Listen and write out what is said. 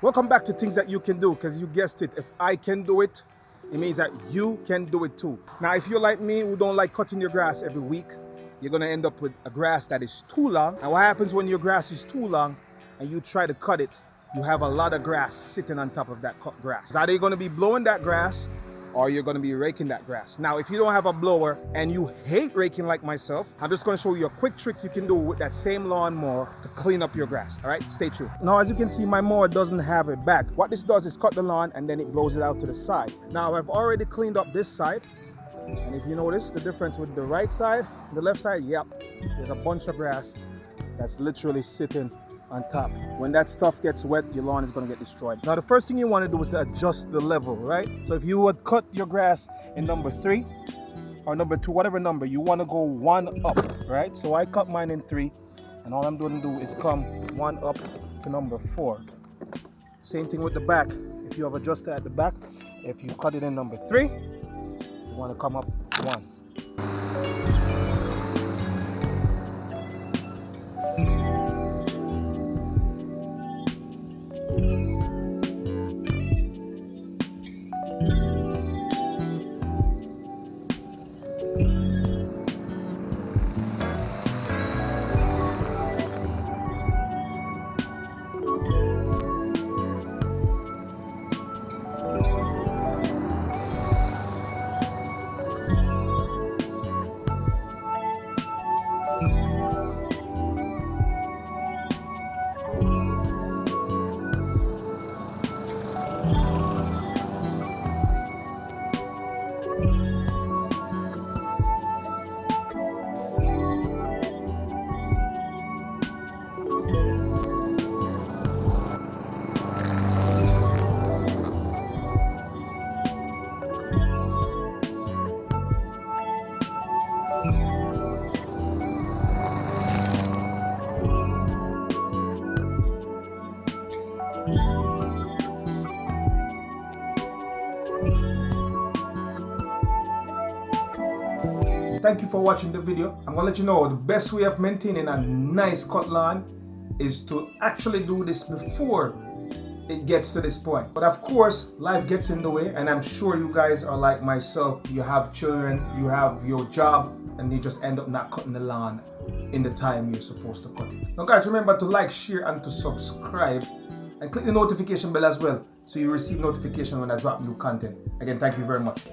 Welcome back to things that you can do, because you guessed it. If I can do it, it means that you can do it too. Now, if you're like me who don't like cutting your grass every week, you're gonna end up with a grass that is too long. And what happens when your grass is too long and you try to cut it, you have a lot of grass sitting on top of that cut grass. Either you're gonna be blowing that grass or you're gonna be raking that grass. Now, if you don't have a blower and you hate raking like myself, I'm just gonna show you a quick trick you can do with that same lawnmower to clean up your grass, all right? Stay tuned. Now, as you can see, my mower doesn't have a back. What this does is cut the lawn and then it blows it out to the side. Now, I've already cleaned up this side. And if you notice the difference with the right side and the left side, yep, there's a bunch of grass that's literally sitting on top. When that stuff gets wet, your lawn is going to get destroyed. Now, the first thing you want to do is to adjust the level, right? So if you would cut your grass in number 3 or number 2, whatever number, you want to go 1 up, right? So I cut mine in 3, and all I'm going to do is come 1 up to number 4. Same thing with the back. If you have adjusted at the back, if you cut it in number 3, you want to come up 1. Thank you for watching the video. I'm gonna let you know the best way of maintaining a nice cut lawn is to actually do this before it gets to this point. But of course, life gets in the way, and I'm sure you guys are like myself. You have children, you have your job, and you just end up not cutting the lawn in the time you're supposed to cut it. Now guys, remember to like, share, and to subscribe, and click the notification bell as well so you receive notification when I drop new content. Again, thank you very much.